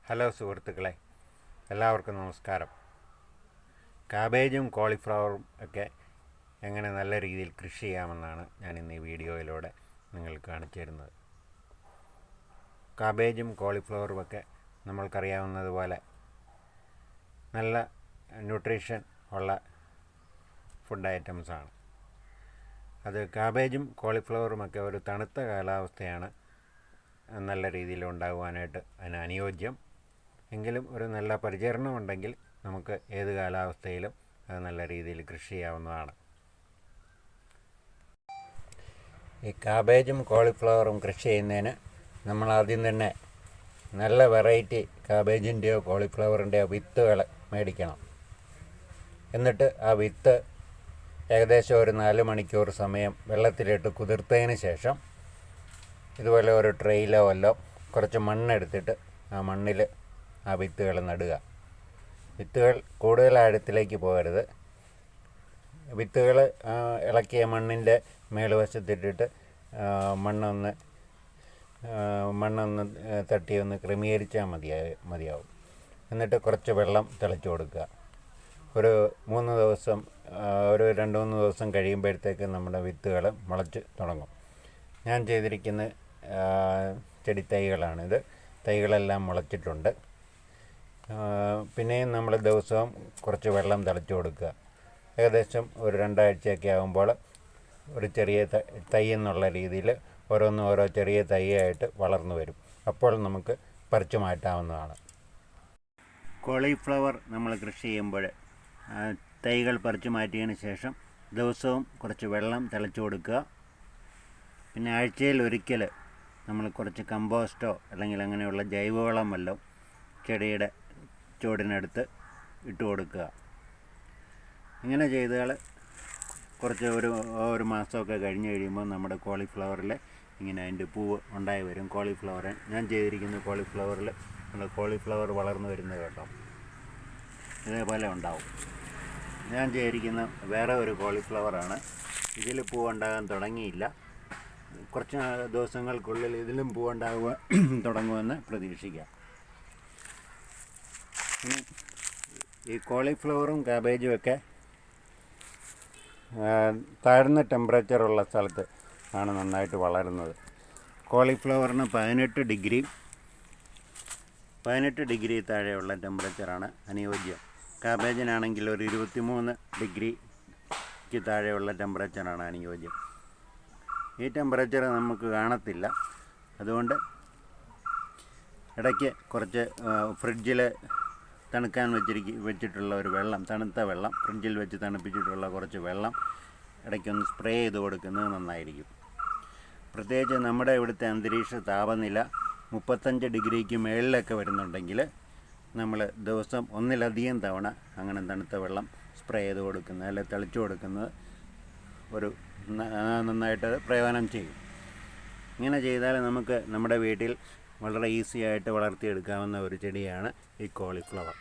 Hello സുഹൃത്തുക്കളെ, എല്ലാവർക്കും നമസ്കാരം. കാബേജും കോളിഫ്ലവറും ഒക്കെ എങ്ങനെ നല്ല രീതിയിൽ കൃഷി ചെയ്യാമെന്നാണ് ഞാൻ ഇന്ന് ഈ വീഡിയോയിലൂടെ നിങ്ങൾക്ക് കാണിച്ചു തരുന്നത്. കാബേജും കോളിഫ്ലവറും ഒക്കെ നമ്മൾക്കറിയാവുന്നതുപോലെ നല്ല ന്യൂട്രീഷൻ ഉള്ള ഫുഡ് ഐറ്റംസാണ്. അത് കാബേജും കോളിഫ്ലവറുമൊക്കെ ഒരു തണുത്ത കാലാവസ്ഥയാണ് നല്ല രീതിയിൽ ഉണ്ടാകുവാനായിട്ട് അതിന് അനുയോജ്യം. എങ്കിലും ഒരു നല്ല പരിചരണം ഉണ്ടെങ്കിൽ നമുക്ക് ഏത് കാലാവസ്ഥയിലും അത് നല്ല രീതിയിൽ കൃഷി ചെയ്യാവുന്നതാണ്. ഈ കാബേജും കോളിഫ്ലവറും കൃഷി ചെയ്യുന്നതിന് നമ്മൾ ആദ്യം തന്നെ നല്ല വെറൈറ്റി കാബേജിൻ്റെയോ കോളിഫ്ലവറിൻ്റെയോ വിത്തുകൾ മേടിക്കണം. എന്നിട്ട് ആ വിത്ത് ഏകദേശം ഒരു 4 മണിക്കൂർ സമയം വെള്ളത്തിലിട്ട് കുതിർത്തതിന് ശേഷം ഇതുപോലെ ഒരു ട്രെയിലോ വല്ലോ കുറച്ച് മണ്ണെടുത്തിട്ട് ആ മണ്ണിൽ ആ വിത്തുകൾ നടുക. വിത്തുകൾ കൂടുതൽ ആഴത്തിലേക്ക് പോകരുത്. വിത്തുകൾ ഇളക്കിയ മണ്ണിൻ്റെ മേൽവശത്തിട്ടിട്ട് മണ്ണൊന്ന് തട്ടി ഒന്ന് ക്രമീകരിച്ചാൽ മതിയാവും. എന്നിട്ട് കുറച്ച് വെള്ളം തിളച്ച് കൊടുക്കുക. ഒരു 3 ദിവസം ഒരു 2-3 ദിവസം കഴിയുമ്പോഴത്തേക്ക് നമ്മുടെ വിത്തുകൾ മുളച്ച് തുടങ്ങും. ഞാൻ ചെയ്തിരിക്കുന്ന ചെടിത്തൈകളാണിത്. തൈകളെല്ലാം മുളച്ചിട്ടുണ്ട്. പിന്നെയും നമ്മൾ ദിവസവും കുറച്ച് വെള്ളം തിളച്ച് കൊടുക്കുക. ഏകദേശം ഒരു 2 ആഴ്ചയൊക്കെ ആകുമ്പോൾ ഒരു ചെറിയ തൈ എന്നുള്ള രീതിയിൽ ഓരോ ചെറിയ തൈയായിട്ട് വളർന്നു വരും. അപ്പോൾ നമുക്ക് പറിച്ചു മാറ്റാവുന്നതാണ്. കോളിഫ്ലവർ നമ്മൾ കൃഷി ചെയ്യുമ്പോൾ തൈകൾ പറിച്ചു മാറ്റിയതിന് ശേഷം ദിവസവും കുറച്ച് വെള്ളം തിളച്ച് കൊടുക്കുക. പിന്നെ ആഴ്ചയിൽ ഒരിക്കൽ നമ്മൾ കുറച്ച് കമ്പോസ്റ്റോ അല്ലെങ്കിൽ അങ്ങനെയുള്ള ജൈവവളം വല്ലതും ചെടിയുടെ ചുവടിനടുത്ത് ഇട്ട് കൊടുക്കുക. ഇങ്ങനെ ചെയ്താൽ കുറച്ച് ഒരു മാസമൊക്കെ കഴിഞ്ഞ് കഴിയുമ്പോൾ നമ്മുടെ കോളിഫ്ലവറിൽ ഇങ്ങനെ അതിൻ്റെ പൂവ് ഉണ്ടായി വരും. കോളിഫ്ലവർ ഞാൻ ചെയ്തിരിക്കുന്ന കോളിഫ്ലവറിൽ നമ്മുടെ കോളിഫ്ലവർ വളർന്നു വരുന്നത് കേട്ടോ, ഇതേപോലെ ഉണ്ടാവും. ഞാൻ ചെയ്തിരിക്കുന്ന വേറെ ഒരു കോളിഫ്ലവറാണ്. ഇതിൽ പൂവുണ്ടാകാൻ തുടങ്ങിയില്ല. കുറച്ച് ദിവസങ്ങൾക്കുള്ളിൽ ഇതിലും പൂവുണ്ടാകുക തുടങ്ങുമെന്ന് പ്രതീക്ഷിക്കാം. ഈ കോളിഫ്ലവറും കാബേജും ഒക്കെ താഴ്ന്ന ടെമ്പറേച്ചറുള്ള സ്ഥലത്ത് ആണ് നന്നായിട്ട് വളരുന്നത്. കോളിഫ്ലവറിന് 18 ഡിഗ്രി താഴെയുള്ള ടെമ്പറേച്ചറാണ് അനുയോജ്യം. കാബേജിനാണെങ്കിൽ ഒരു 23 ഡിഗ്രിക്ക് താഴെയുള്ള ടെമ്പറേച്ചറാണ് അനുയോജ്യം. ഈ ടെമ്പറേച്ചർ നമുക്ക് കാണത്തില്ല. അതുകൊണ്ട് ഇടയ്ക്ക് കുറച്ച് ഫ്രിഡ്ജിൽ തണുക്കാൻ വെച്ചിട്ടുള്ള ഒരു വെള്ളം, തണുത്ത വെള്ളം, ഫ്രിഡ്ജിൽ വെച്ച് തണുപ്പിച്ചിട്ടുള്ള കുറച്ച് വെള്ളം ഇടയ്ക്കൊന്ന് സ്പ്രേ ചെയ്ത് കൊടുക്കുന്നത് നന്നായിരിക്കും. പ്രത്യേകിച്ച് നമ്മുടെ ഇവിടുത്തെ അന്തരീക്ഷ താപനില 35 ഡിഗ്രിക്ക് മുകളിലൊക്കെ വരുന്നുണ്ടെങ്കിൽ നമ്മൾ ദിവസം ഒന്നിലധികം തവണ അങ്ങനെ തണുത്ത വെള്ളം സ്പ്രേ ചെയ്ത് കൊടുക്കുന്നത് അല്ലെങ്കിൽ തളിച്ചു കൊടുക്കുന്നത് നന്നായിട്ട് പ്രയോജനം ചെയ്യും. ഇങ്ങനെ ചെയ്താൽ നമുക്ക് നമ്മുടെ വീട്ടിൽ വളരെ ഈസി ആയിട്ട് വളർത്തിയെടുക്കാവുന്ന ഒരു ചെടിയാണ് ഈ കോളിഫ്ലവർ.